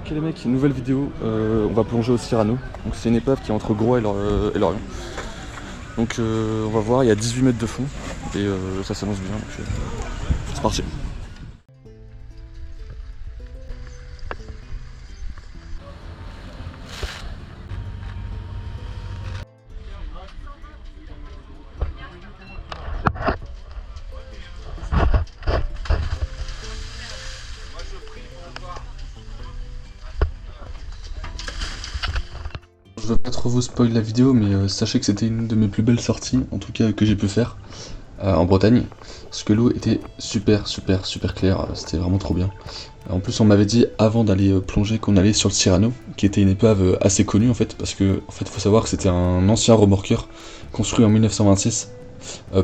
Ok les mecs, nouvelle vidéo, on va plonger au Cyrano. Donc c'est une épave qui est entre Groix et Lorient. Donc on va voir, il y a 18 mètres de fond et ça s'annonce bien, donc c'est parti. Je veux pas trop vous spoil la vidéo, mais sachez que c'était une de mes plus belles sorties, en tout cas que j'ai pu faire en Bretagne, parce que l'eau était super claire, c'était vraiment trop bien. En plus on m'avait dit avant d'aller plonger qu'on allait sur le Cyrano, qui était une épave assez connue en fait, parce que en fait faut savoir que c'était un ancien remorqueur construit en 1926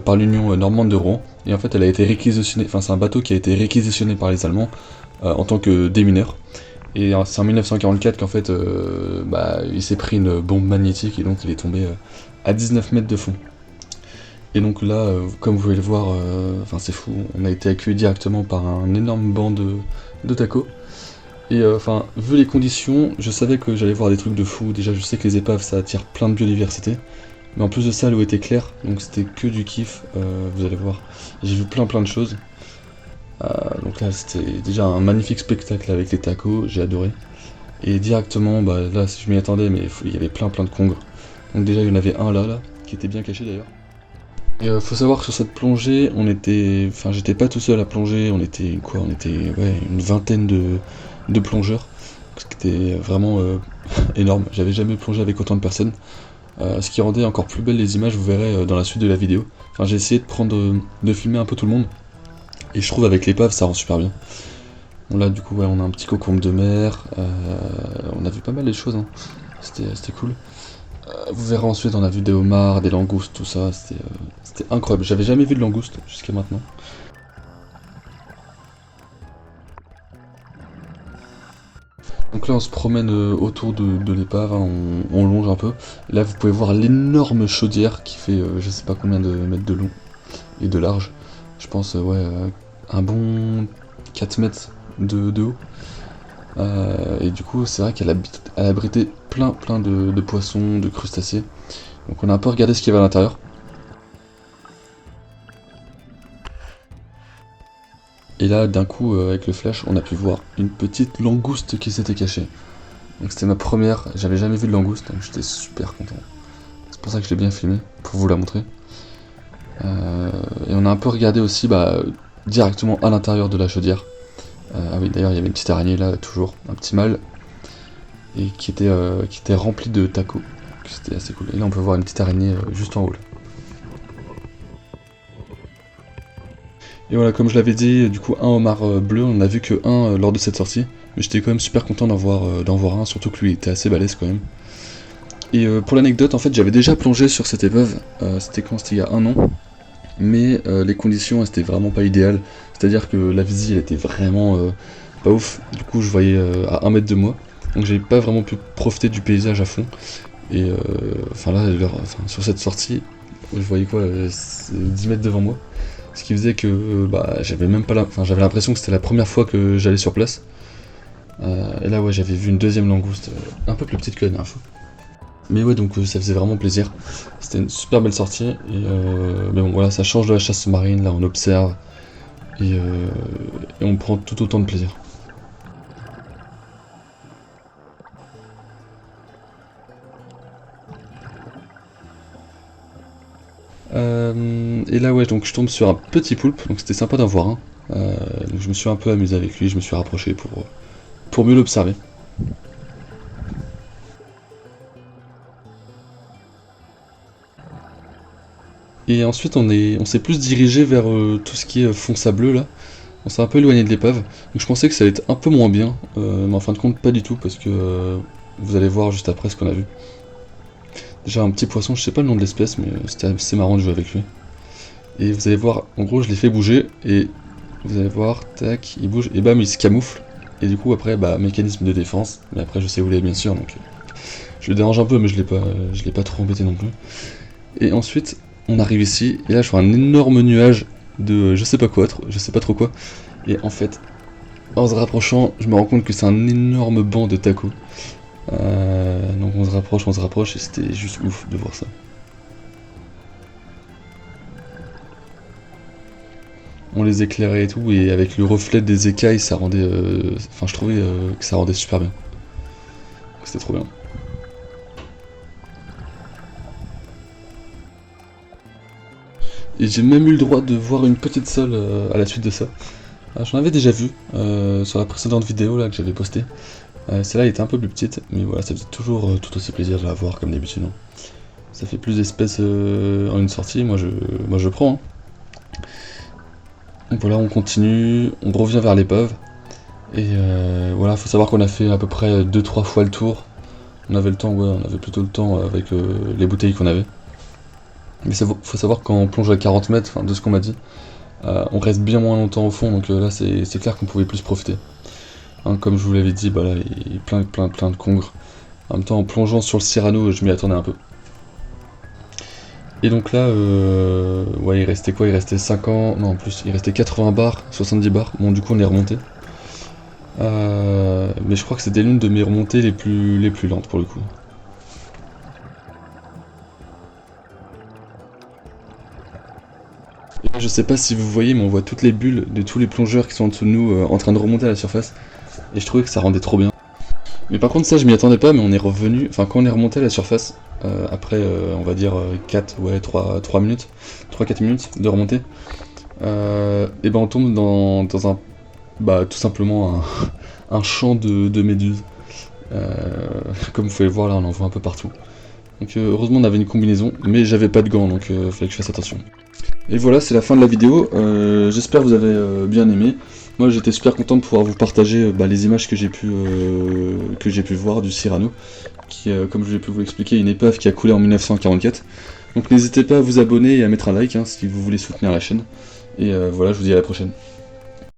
par l'Union normande de Rouen, et en fait elle a été réquisitionnée, enfin c'est un bateau qui a été réquisitionné par les Allemands en tant que démineur. Et c'est en 1944 qu'en fait il s'est pris une bombe magnétique et donc il est tombé à 19 mètres de fond. Et donc là, comme vous pouvez le voir, c'est fou, on a été accueillis directement par un énorme banc de tacos. Et vu les conditions, je savais que j'allais voir des trucs de fou. Déjà je sais que les épaves ça attire plein de biodiversité. Mais en plus de ça l'eau était claire, donc c'était que du kiff, vous allez voir. J'ai vu plein de choses. Donc là c'était déjà un magnifique spectacle avec les tacos, j'ai adoré. Et directement, là je m'y attendais mais il y avait plein de congres. Donc déjà il y en avait un là, qui était bien caché d'ailleurs. Et faut savoir que sur cette plongée, j'étais pas tout seul à plonger, on était une vingtaine de plongeurs. Ce qui était vraiment énorme, j'avais jamais plongé avec autant de personnes. Ce qui rendait encore plus belles les images, vous verrez dans la suite de la vidéo. Enfin j'ai essayé de filmer un peu tout le monde. Et je trouve avec l'épave ça rend super bien. Bon là du coup on a un petit cocombe de mer, on a vu pas mal de choses, hein. C'était cool. Vous verrez ensuite on a vu des homards, des langoustes, tout ça, c'était incroyable. J'avais jamais vu de langoustes jusqu'à maintenant. Donc là on se promène autour de l'épave, hein, on longe un peu. Là vous pouvez voir l'énorme chaudière qui fait je sais pas combien de mètres de long et de large. Je pense un bon 4 mètres de haut. Et du coup c'est vrai qu'elle abritait plein de poissons, de crustacés. Donc on a un peu regardé ce qu'il y avait à l'intérieur. Et là d'un coup avec le flash on a pu voir une petite langouste qui s'était cachée. Donc c'était ma première, j'avais jamais vu de langouste, donc j'étais super content. C'est pour ça que je l'ai bien filmé, pour vous la montrer. Et on a un peu regardé aussi directement à l'intérieur de la chaudière. Ah oui d'ailleurs il y avait une petite araignée là, toujours, un petit mâle. Et qui était rempli de tacos. C'était assez cool. Et là on peut voir une petite araignée juste en haut. Là. Et voilà, comme je l'avais dit, du coup un homard bleu, on n'a vu que un lors de cette sortie. Mais j'étais quand même super content d'en voir un, surtout que lui était assez balèze quand même. Et pour l'anecdote, en fait j'avais déjà plongé sur cette épave, c'était il y a 1 an. Mais les conditions elles, c'était vraiment pas idéal. C'est-à-dire que la visée elle était vraiment pas ouf. Du coup je voyais à 1 mètre de moi. Donc j'ai pas vraiment pu profiter du paysage à fond. Et sur cette sortie, je voyais 10 mètres devant moi. Ce qui faisait que j'avais même pas j'avais l'impression que c'était la première fois que j'allais sur place. Et là j'avais vu une deuxième langouste, un peu plus petite que la dernière fois. Mais ouais donc ça faisait vraiment plaisir. C'était une super belle sortie. Mais bon voilà, ça change de la chasse sous-marine, là on observe et on prend tout autant de plaisir. Et là donc je tombe sur un petit poulpe, donc c'était sympa d'en voir un. Donc je me suis un peu amusé avec lui, je me suis rapproché pour mieux l'observer. Et ensuite on s'est plus dirigé vers tout ce qui est fond sableux là. On s'est un peu éloigné de l'épave, donc je pensais que ça allait être un peu moins bien, mais en fin de compte pas du tout parce que vous allez voir juste après ce qu'on a vu. Déjà un petit poisson, je sais pas le nom de l'espèce, mais c'était assez marrant de jouer avec lui. Et vous allez voir, en gros je l'ai fait bouger, et vous allez voir, tac, il bouge, et bam il se camoufle. Et du coup après, mécanisme de défense, mais après je sais où il est bien sûr, donc je le dérange un peu, mais je l'ai pas trop embêté non plus. Et ensuite, on arrive ici, et là je vois un énorme nuage de je sais pas trop quoi. Et en fait, En se rapprochant, je me rends compte que c'est un énorme banc de tacos. Donc on se rapproche, et c'était juste ouf de voir ça. On les éclairait et tout, et avec le reflet des écailles, ça rendait... Enfin, je trouvais que ça rendait super bien. C'était trop bien. Et j'ai même eu le droit de voir une petite sole à la suite de ça. J'en avais déjà vu sur la précédente vidéo là que j'avais postée. Celle-là était un peu plus petite, mais voilà, ça faisait toujours tout aussi plaisir de la voir comme d'habitude. Hein. Ça fait plus d'espèces en une sortie, moi je prends. Hein. Donc voilà, on continue, on revient vers l'épave. Et voilà, faut savoir qu'on a fait à peu près 2-3 fois le tour. On avait le temps, ouais, on avait plutôt le temps avec les bouteilles qu'on avait. Mais faut savoir quand on plonge à 40 mètres, enfin de ce qu'on m'a dit, on reste bien moins longtemps au fond, donc là c'est clair qu'on pouvait plus profiter. Hein, comme je vous l'avais dit, bah là, il y a plein de congres. En même temps, en plongeant sur le Cyrano, je m'y attendais un peu. Et donc là, ouais, il restait quoi? Il restait 5 ans, non en plus, il restait 80 bars, 70 bars. Bon, du coup, on est remonté. Mais je crois que c'était l'une de mes remontées les plus lentes pour le coup. Et là, je sais pas si vous voyez, mais on voit toutes les bulles de tous les plongeurs qui sont en dessous de nous en train de remonter à la surface. Et je trouvais que ça rendait trop bien. Mais par contre, ça, je m'y attendais pas, mais on est revenu, enfin, quand on est remonté à la surface, après, on va dire 3 minutes, 3-4 minutes de remontée, et ben on tombe dans un, bah, tout simplement un champ de méduses. Comme vous pouvez le voir là, on en voit un peu partout. Donc heureusement on avait une combinaison, mais j'avais pas de gants, donc fallait que je fasse attention. Et voilà, c'est la fin de la vidéo. J'espère que vous avez bien aimé. Moi j'étais super content de pouvoir vous partager les images que j'ai pu voir du Cyrano, qui comme je l'ai pu vous l'expliquer, une épave qui a coulé en 1944. Donc n'hésitez pas à vous abonner et à mettre un like hein, si vous voulez soutenir la chaîne. Et voilà, je vous dis à la prochaine.